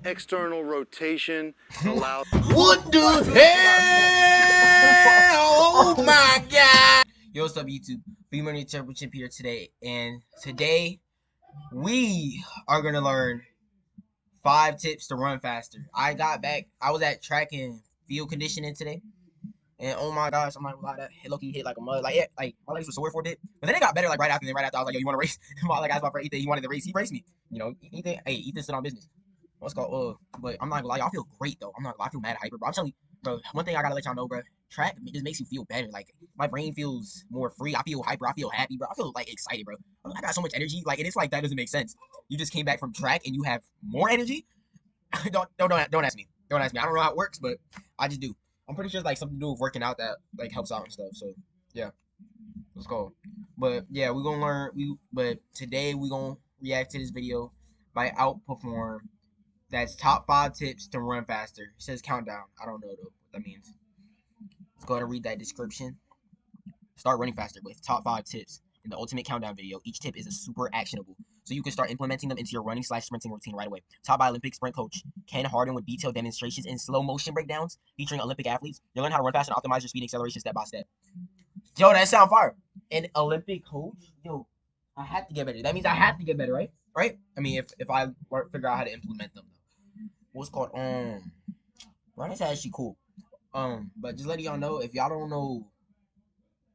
external rotation allows. What the hell? Oh my god! Yo, what's up, YouTube? Be Turbo-Chimp here today, and today we are gonna learn 5 tips to run faster. I was at track and field conditioning today, and oh my gosh, I'm not gonna lie, that low-key hit like a mud. Like, yeah, like my legs were sore for a bit, but then it got better. Like right after, I was like, yo, you want to race? Like, I asked my friend Ethan, he wanted to race. He raced me. You know, Ethan stood on business. What's called? But I'm not gonna lie, y'all feel great though. I'm not gonna lie, I feel mad hyper, bro. I'm telling you, bro. One thing I gotta let y'all know, bro. Track just makes you feel better. Like my brain feels more free. I feel hyper. I feel happy, bro. I feel like excited, bro. I got so much energy. Like, and it's like that doesn't make sense. You just came back from track and you have more energy. Don't ask me. Don't ask me. I don't know how it works, but I just do. I'm pretty sure it's like something to do with working out that like helps out and stuff. So yeah, let's go. But yeah, we're gonna learn. But today we're gonna react to this video by Outperform. That's top 5 tips to run faster. It says countdown. I don't know though what that means. Let's go ahead and read that description. Start running faster with top 5 tips in the ultimate countdown video. Each tip is a super actionable, so you can start implementing them into your running/sprinting routine right away. Taught by Olympic sprint coach Ken Harden with detailed demonstrations and slow motion breakdowns featuring Olympic athletes. You'll learn how to run fast and optimize your speed and acceleration step by step. Yo, that sound fire. An Olympic coach? Yo, I have to get better. That means I have to get better, right? Right? I mean, if I figure out how to implement them. What's called running actually cool. But just letting y'all know, if y'all don't know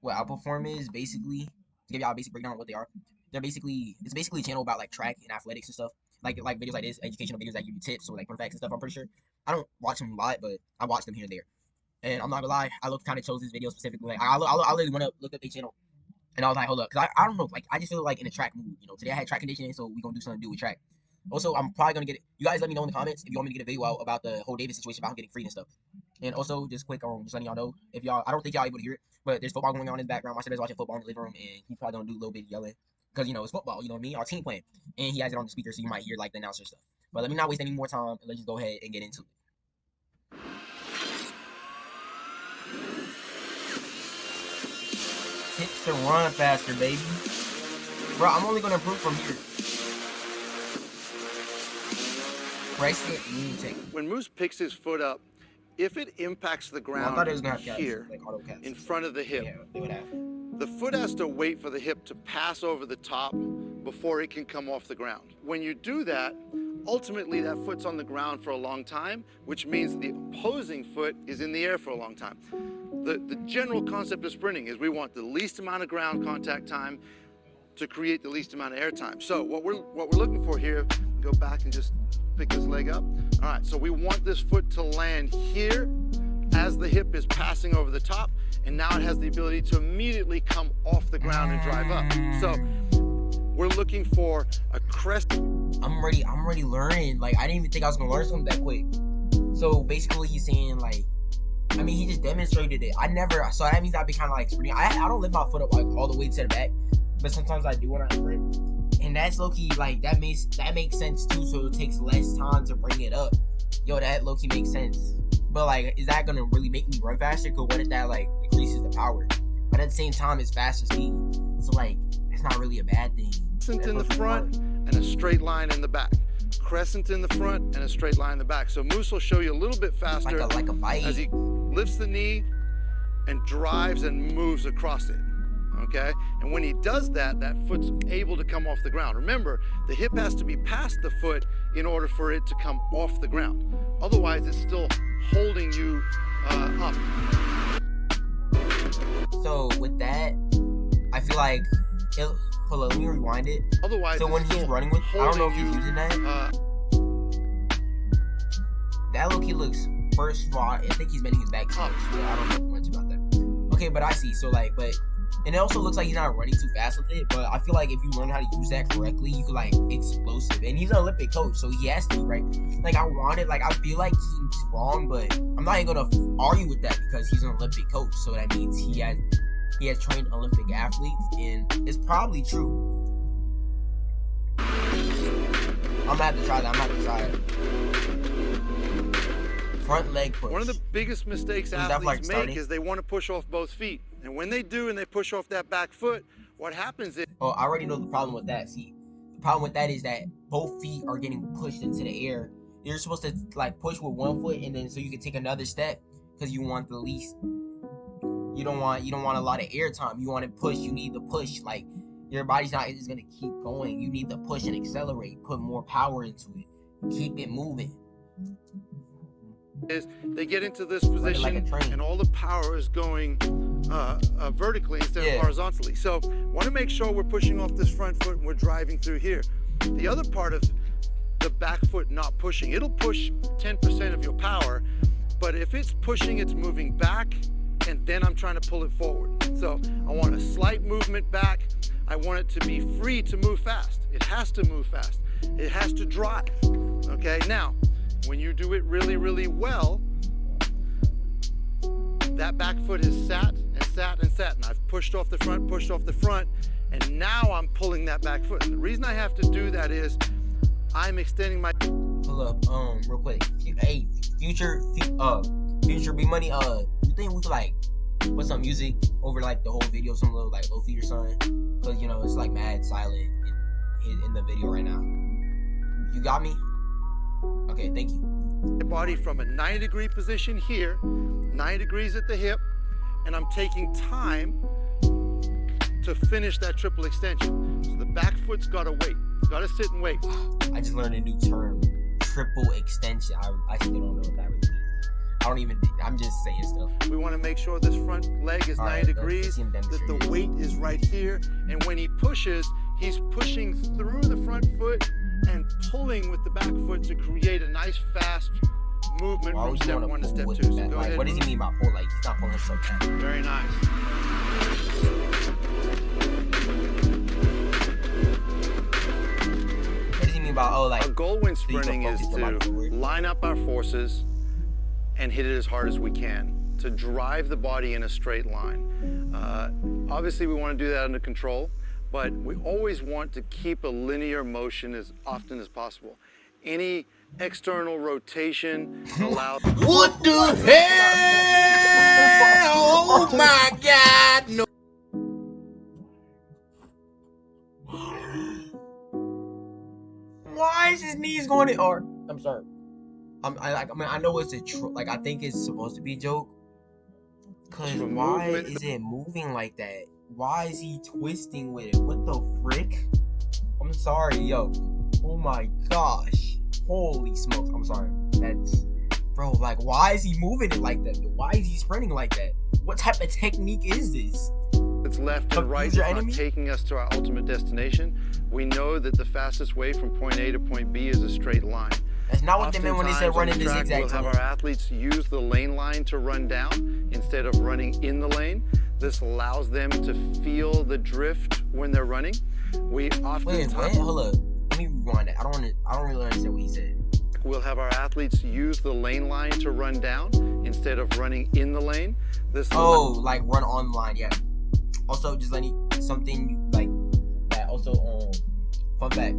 what Outperform is, basically to give y'all a basic breakdown of what they are. It's basically a channel about like track and athletics and stuff. Like videos like this, educational videos that give you tips or like fun facts and stuff. I'm pretty sure. I don't watch them a lot, but I watch them here and there. And I'm not gonna lie, I kind of chose this video specifically. Like I literally went up, looked up their channel, and I was like, hold up, because I don't know, like I just feel like in a track mood. You know, today I had track conditioning, so we gonna do something to do with track. Also, I'm probably gonna get it. You guys let me know in the comments if you want me to get a video out about the whole David situation, about him getting freed and stuff. And also, just quick, just letting y'all know, if y'all, I don't think y'all able to hear it, but there's football going on in the background. My son's watching football in the living room, and he's probably gonna do a little bit of yelling because you know it's football. You know what I mean? Our team playing, and he has it on the speaker, so you might hear like the announcer stuff. But let me not waste any more time, and let's just go ahead and get into it. Tips to run faster, baby. Bro, I'm only gonna improve from here. When Moose picks his foot up, if it impacts the ground here in front of the hip, the foot has to wait for the hip to pass over the top before it can come off the ground. When you do that, ultimately that foot's on the ground for a long time, which means the opposing foot is in the air for a long time. The general concept of sprinting is we want the least amount of ground contact time to create the least amount of air time. So what we're looking for here, go back and just pick this leg up. All right, so we want this foot to land here as the hip is passing over the top, and now it has the ability to immediately come off the ground and drive up. So we're looking for a crest. I'm already learning. Like, I didn't even think I was gonna learn something that quick. So basically he's saying, like, I mean, he just demonstrated it. So that means I'd be kind of like sprinting. I don't lift my foot up like all the way to the back, but sometimes I do when I sprint. And that's low-key, like, that makes sense too, so it takes less time to bring it up. Yo, that low-key makes sense. But, like, is that gonna really make me run faster? Because what if that, like, decreases the power? But at the same time, it's faster speed. So, like, it's not really a bad thing. Crescent in the front and a straight line in the back. Crescent in the front and a straight line in the back. So Moose will show you a little bit faster like a bite. As he lifts the knee and drives and moves across it. Okay, and when he does that, that foot's able to come off the ground. Remember, the hip has to be past the foot in order for it to come off the ground. Otherwise, it's still holding you up. So with that, I feel like, hold on, let me rewind it. Otherwise, so when he's running with, I don't know if he's using that. That look, he looks, first of all, I think he's bending his back too much, but I don't know much about that. Okay, but I see, so like, and it also looks like he's not running too fast with it, but I feel like if you learn how to use that correctly, you could like explosive. And he's an Olympic coach, so he has to be, right? Like I feel like he's wrong, but I'm not even gonna argue with that because he's an Olympic coach. So that means he has trained Olympic athletes, and it's probably true. I'm gonna have to try that. Front leg push. One of the biggest mistakes athletes make is they want to push off both feet. And when they do and they push off that back foot, what happens is... Oh, I already know the problem with that. See, the problem with that is that both feet are getting pushed into the air, you're supposed to like push with one foot and then so you can take another step because you want the least. You don't want a lot of air time. You want to push. You need the push. Like your body's not just gonna keep going. You need to push and accelerate. Put more power into it. Keep it moving. Is they get into this position and all the power is going vertically instead of horizontally. So want to make sure we're pushing off this front foot and we're driving through here. The other part of the back foot not pushing, it'll push 10% of your power, but if it's pushing, it's moving back, and then I'm trying to pull it forward. So I want a slight movement back. I want it to be free to move fast. It has to move fast. It has to drive. Okay, now, when you do it really, really well, that back foot is sat and sat and sat, and I've pushed off the front, and now I'm pulling that back foot. The reason I have to do that is I'm extending my... Hold up, real quick. Hey, future B Money, you think we could like put some music over like the whole video, some little like low feed or something? Cause you know it's like mad silent in the video right now. You got me? Okay, thank you. The body from a 90-degree position here, 90 degrees at the hip, and I'm taking time to finish that triple extension. So the back foot's gotta wait. It's gotta sit and wait. I just learned a new term, triple extension. I still don't know what that really means. I don't even think, I'm just saying stuff. We wanna make sure this front leg is 90 degrees, that the weight is right here, and when he pushes, he's pushing through the front foot and pulling with the back foot to create a nice fast movement from step 1 to step 2. So go ahead. What does he mean by pull? Like he's not pulling so fast. Very nice. What does he mean about our goal when sprinting is to line up our forces and hit it as hard as we can to drive the body in a straight line. Obviously we want to do that under control, but we always want to keep a linear motion as often as possible. Any external rotation allows... What the hell? Oh my God! No. Why is his knees going in? Or I'm sorry. I know it's like I think it's supposed to be a joke. Cause why is it moving like that? Why is he twisting with it? What the frick? I'm sorry, yo. Oh my gosh. Holy smokes. I'm sorry. That's... Bro, like, why is he moving it like that? Why is he sprinting like that? What type of technique is this? It's left and right. It's not taking us to our ultimate destination. We know that the fastest way from point A to point B is a straight line. That's not what they meant when they said running the zigzag. We'll have our athletes use the lane line to run down instead of running in the lane. This allows them to feel the drift when they're running. We often... Wait, hold up. Let me rewind it. I don't really understand what he said. We'll have our athletes use the lane line to run down instead of running in the lane. Like run on the line, yeah. Also, just something like that. Also, fun fact: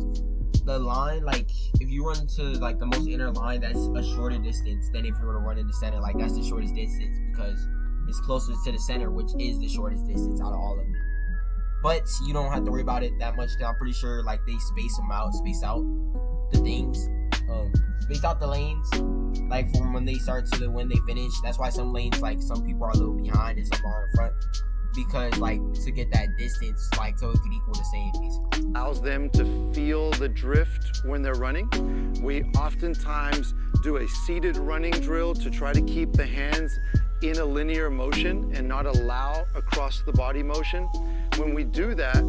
the line, like if you run to like the most inner line, that's a shorter distance than if you were to run in the center. Like that's the shortest distance because it's closest to the center, which is the shortest distance out of all of them. But you don't have to worry about it that much because I'm pretty sure like they space out the things, space out the lanes, like from when they start to when they finish. That's why some lanes, like some people are a little behind and some are in front, because like to get that distance, like so it could equal the same basically. Allows them to feel the drift when they're running. We oftentimes do a seated running drill to try to keep the hands in a linear motion and not allow across the body motion. When we do that,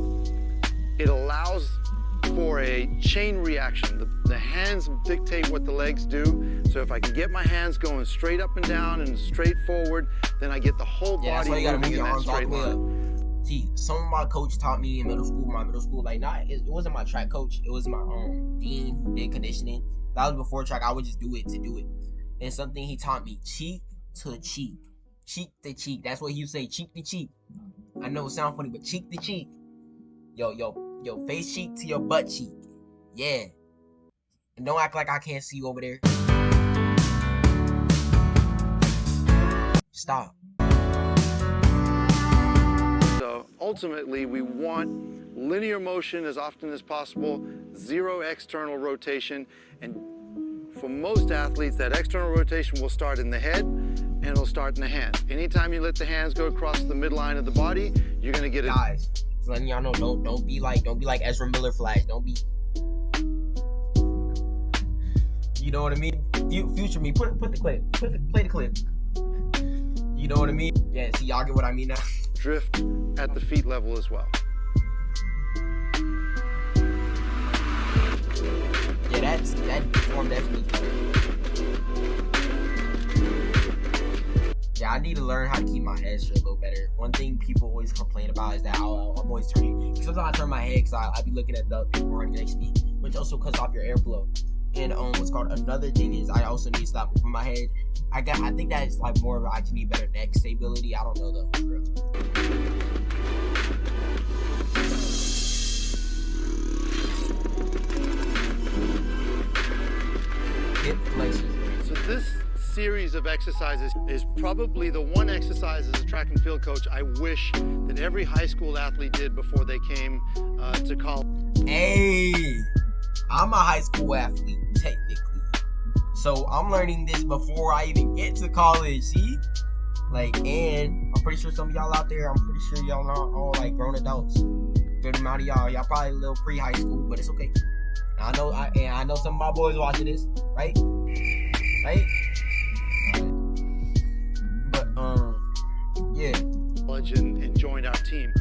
it allows for a chain reaction. The hands dictate what the legs do. So if I can get my hands going straight up and down and straight forward, then I get the whole body moving in that straight line. See, some of my coach taught me in middle school, like it wasn't my track coach, it was my dean who did conditioning. That was before track. I would just do it to do it. And something he taught me, cheek to cheek. Cheek to cheek. That's what he would say, cheek to cheek. I know it sounds funny, but cheek to cheek. Yo, face cheek to your butt cheek. Yeah. And don't act like I can't see you over there. Stop. So ultimately, we want linear motion as often as possible, zero external rotation, and for most athletes, that external rotation will start in the head and it'll start in the hands. Anytime you let the hands go across the midline of the body, you're gonna get it. Guys, just letting y'all know, don't be like Ezra Miller Flash. Don't be, you know what I mean? Future me, put the clip, play the clip. You know what I mean? Yeah, see, y'all get what I mean now. Drift at the feet level as well. Yeah, that form definitely. Yeah, I need to learn how to keep my head straight a little better. One thing people always complain about is that I'm always turning. Sometimes I turn my head because I be looking at the people running next to me, which also cuts off your airflow. And what's called another thing is I also need to stop moving my head. I think that is like more of I just need better neck stability. I don't know though. For real. Hip flexors. So this series of exercises is probably the one exercise as a track and field coach I wish that every high school athlete did before they came to college. Hey, I'm a high school athlete, technically. So I'm learning this before I even get to college, see? Like, and I'm pretty sure some of y'all out there, I'm pretty sure y'all are all like grown adults. Good amount of y'all probably a little pre-high school, but it's okay. And I know some of my boys watching this, right? Right? But yeah. College and joined our team.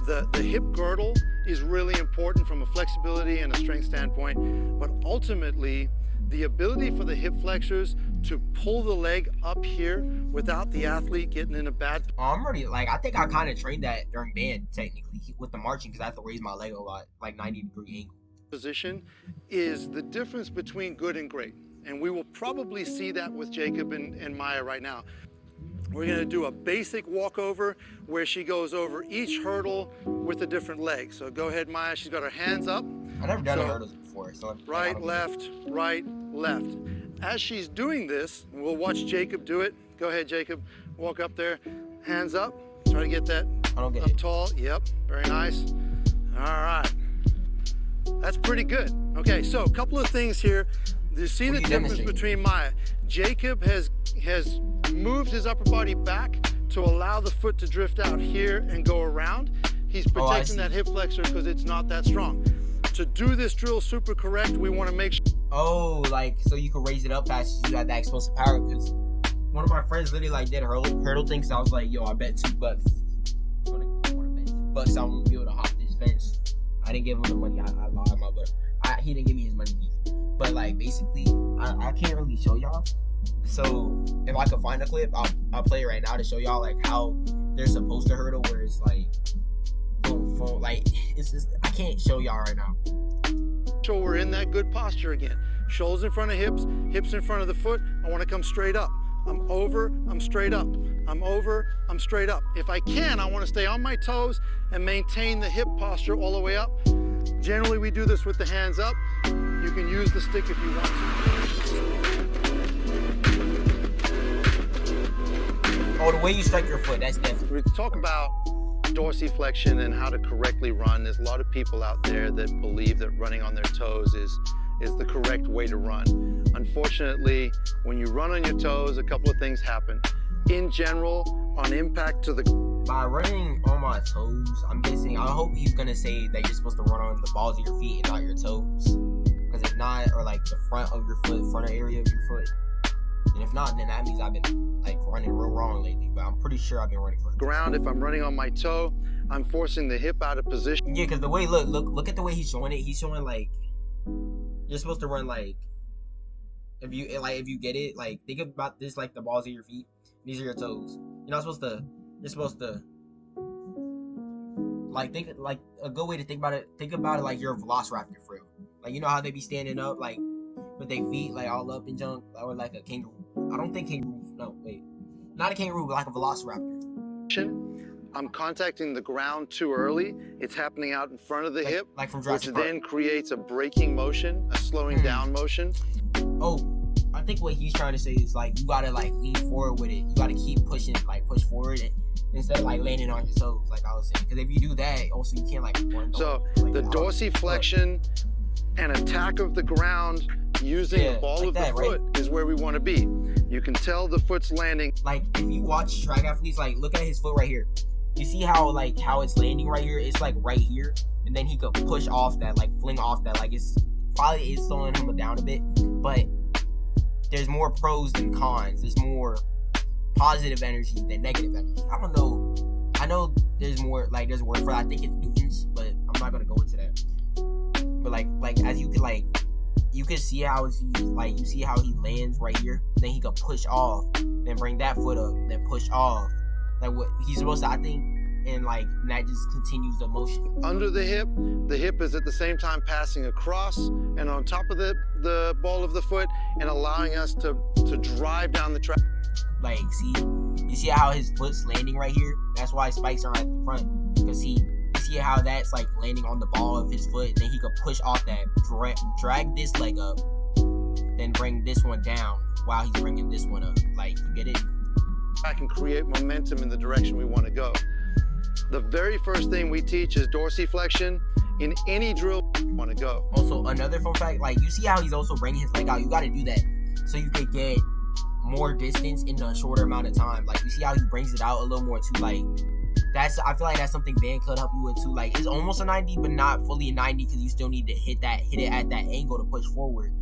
The hip girdle is really important from a flexibility and a strength standpoint, but ultimately the ability for the hip flexors to pull the leg up here without the athlete getting in a bad. I'm already I think I kind of trained that during band technically with the marching because I have to raise my leg a lot, like 90-degree angle. Position is the difference between good and great, and we will probably see that with Jacob and Maya right now. We're gonna do a basic walkover where she goes over each hurdle with a different leg. So go ahead, Maya. She's got her hands up. I've never done hurdles before. So right, left, right, left. As she's doing this, we'll watch Jacob do it. Go ahead, Jacob. Walk up there, hands up. Try to get that up tall. Yep, very nice. All right. That's pretty good. Okay, so a couple of things here. You see the difference between Maya. Jacob has moved his upper body back to allow the foot to drift out here and go around. He's protecting that hip flexor because it's not that strong. To do this drill super correct, we want to make sure. Oh, so you can raise it up fast. You got that explosive power. Because one of my friends literally did a hurdle thing. So I was like, yo, I bet $2. I want to bet $2. I won't be able to hop this fence. I didn't give him the money. I lied my butt. He didn't give me his money either. But basically, I can't really show y'all. So if I could find a clip, I'll play it right now to show y'all how they're supposed to hurdle, where it's boom, it's just I can't show y'all right now. So we're in that good posture again. Shoulders in front of hips, hips in front of the foot. I want to come straight up. I'm over, I'm straight up. I'm over, I'm straight up. If I can, I want to stay on my toes and maintain the hip posture all the way up. Generally, we do this with the hands up. You can use the stick if you want to. Oh, the way you strike your foot, that's definitely. We talk about dorsiflexion and how to correctly run. There's a lot of people out there that believe that running on their toes is the correct way to run. Unfortunately, when you run on your toes, a couple of things happen. In general, on impact to the... By running on my toes, I'm guessing, I hope he's gonna say that you're supposed to run on the balls of your feet and not your toes. Because if not, or the front of your foot, front area of your foot. And if not, then that means I've been running real wrong lately. But I'm pretty sure I've been running correctly. Ground, if I'm running on my toe, I'm forcing the hip out of position. Yeah, because the way, look at the way he's showing it. He's showing you're supposed to run if you get it, think about this the balls of your feet. These are your toes. You're supposed to think a good way to think about it like you're a velociraptor for real. You know how they be standing up with their feet all up and junk, or like a kangaroo. I don't think kangaroo, no, wait. Not a kangaroo, but like a velociraptor. I'm contacting the ground too early. It's happening out in front of the hip, from which then creates a braking motion, a slowing down motion. Oh, I think what he's trying to say is you gotta lean forward with it. You gotta keep pushing, push forward instead of landing on your toes, like I was saying. Because if you do that, also you can't run. So the dorsiflexion and attack of the ground using the ball of the foot is where we want to be. You can tell the foot's landing. Like, if you watch track athletes, like, look at his foot right here. You see how, like, how it's landing right here? It's, like, right here. And then he could push off that, like, fling off that. Like, it's probably is slowing him down a bit. But there's more pros than cons. There's more positive energy than negative energy. I don't know. I know there's more, like, there's a word for it. I think it's newtons, but I'm not going to go into that. But, like, as you could, like, you can see how he, like, you see how he lands right here. Then he could push off, then bring that foot up, then push off. Like, what he's supposed to, I think, and, like, and that just continues the motion. Under the hip is at the same time passing across and on top of the ball of the foot and allowing us to drive down the track. Like, see, you see how his foot's landing right here? That's why spikes are at the front. Because you see how that's, like, landing on the ball of his foot, and then he could push off that, drag this leg up, then bring this one down while he's bringing this one up. Like, you get it? I can create momentum in the direction we want to go. The very first thing we teach is dorsiflexion in any drill we want to go. Also, another fun fact, like, you see how he's also bringing his leg out? You got to do that so you could get more distance in a shorter amount of time. Like, you see how he brings it out a little more too. Like, I feel like that's something band could help you with too. Like, it's almost a 90, but not fully a 90 because you still need to hit it at that angle to push forward.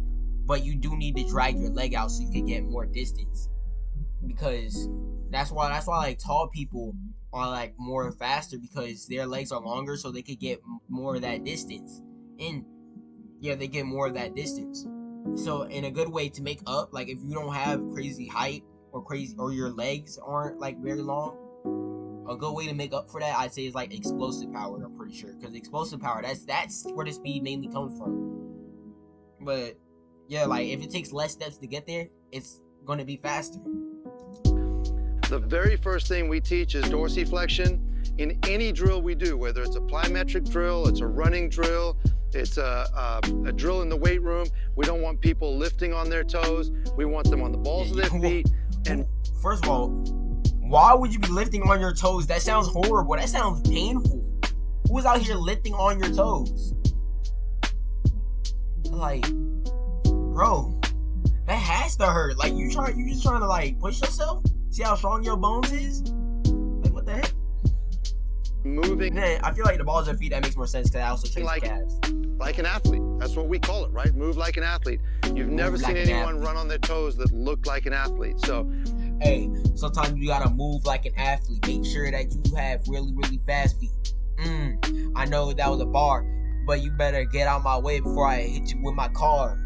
But you do need to drag your leg out so you can get more distance. Because that's why like tall people are like more faster because their legs are longer, so they could get more of that distance. And yeah, they get more of that distance. So in a good way to make up, like if you don't have crazy height or your legs aren't like very long, a good way to make up for that, I'd say, is like explosive power. I'm pretty sure, because explosive power, that's where the speed mainly comes from. But yeah, like if it takes less steps to get there, it's gonna be faster. The very first thing we teach is dorsiflexion in any drill we do, whether it's a plyometric drill, it's a running drill, it's a drill in the weight room. We don't want people lifting on their toes. We want them on the balls of their feet. And first of all, why would you be lifting on your toes? That sounds horrible. That sounds painful. Who's out here lifting on your toes? Like, bro, that has to hurt. Like, you just trying to like push yourself? See how strong your bones is? Like, what the heck? Moving. Then I feel like the balls of feet, that makes more sense because I also train calves. Like an athlete. That's what we call it, right? Move like an athlete. You've never seen anyone run on their toes that looked like an athlete. So, hey, sometimes you gotta move like an athlete. Make sure that you have really, really fast feet. I know that was a bar, but you better get out my way before I hit you with my car.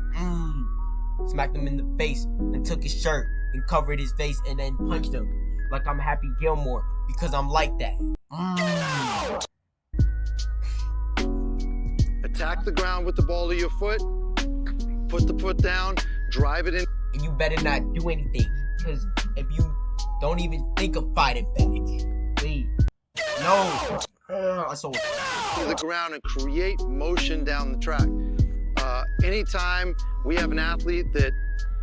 Smacked him in the face and took his shirt and covered his face and then punched him like I'm Happy Gilmore because I'm like that. Attack the ground with the ball of your foot. Put the foot down. Drive it in. And you better not do anything, because if you don't even think of fighting back, please. No. I saw it. To the ground and create motion down the track. Anytime we have an athlete that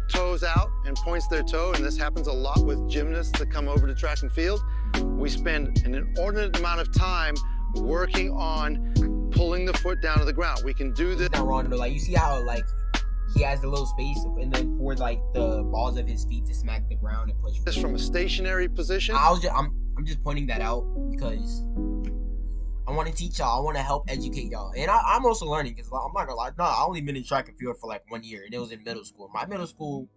toes out and points their toe, and this happens a lot with gymnasts that come over to track and field, we spend an inordinate amount of time working on pulling the foot down to the ground. We can do this. Not wrong, though. Like, you see how like he has the little space, and then for like the balls of his feet to smack the ground and push. This from a stationary position. I'm just pointing that out because I want to teach y'all. I want to help educate y'all. And I'm also learning, because I'm not gonna lie. No, I only been in track and field for like 1 year, and it was in middle school. My middle school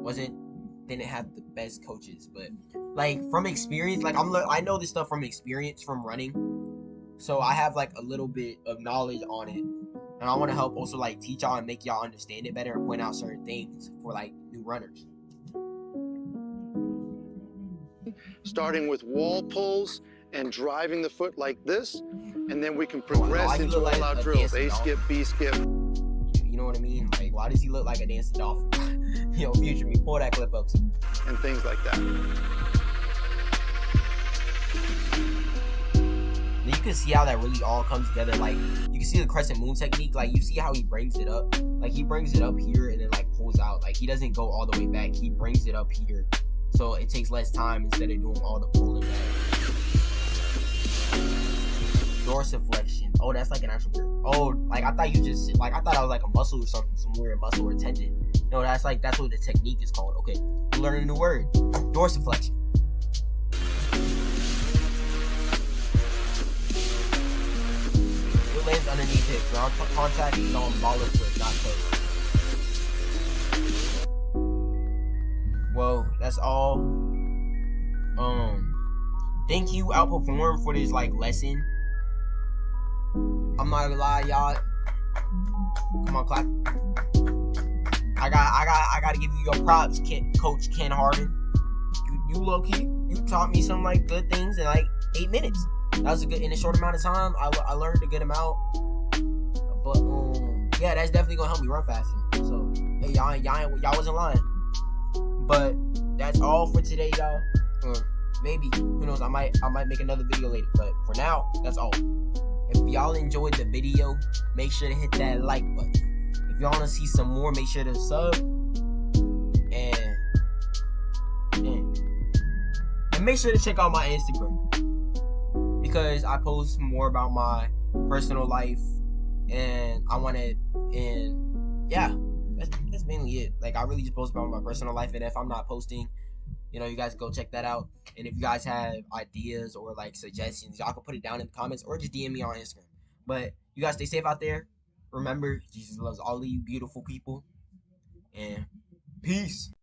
didn't have the best coaches, but like from experience, like I know this stuff from experience from running, so I have like a little bit of knowledge on it, and I want to help also like teach y'all and make y'all understand it better and point out certain things for like new runners. Starting with wall pulls and driving the foot like this, and then we can progress into all-out drills. A skip, B skip. You know what I mean? Like, why does he look like a dancing dolphin? Yo, future me, pull that clip up too. And things like that. You can see how that really all comes together. Like, you can see the crescent moon technique. Like, you see how he brings it up. Like, he brings it up here and then like pulls out. Like, he doesn't go all the way back. He brings it up here, so it takes less time instead of doing all the pulling back. Dorsiflexion. Oh, that's like an actual word. Oh, like I thought you just like I thought I was like a muscle or something, some weird muscle or tendon. No, that's what the technique is called. Okay, we learned a new word. Dorsiflexion. It lands underneath hip. Ground contact is on ball of foot, not toe. Well, that's all. Thank you, Outperform, for this like lesson. I'm not gonna lie, y'all. Come on, clap. I gotta give you your props, Coach Ken Harden. You low key, you taught me some like good things in like 8 minutes. That was in a short amount of time. I learned a good amount. But yeah, that's definitely gonna help me run faster. So hey, y'all wasn't lying. But that's all for today, y'all. Maybe, who knows, I might make another video later. But for now, that's all. If y'all enjoyed the video, make sure to hit that like button. If y'all want to see some more, make sure to sub. And make sure to check out my Instagram, because I post more about my personal life, and yeah, that's mainly it. Like, I really just post about my personal life, and if I'm not posting, you know, you guys go check that out. And if you guys have ideas or like suggestions, y'all can put it down in the comments or just DM me on Instagram. But you guys stay safe out there. Remember, Jesus loves all of you beautiful people. And peace.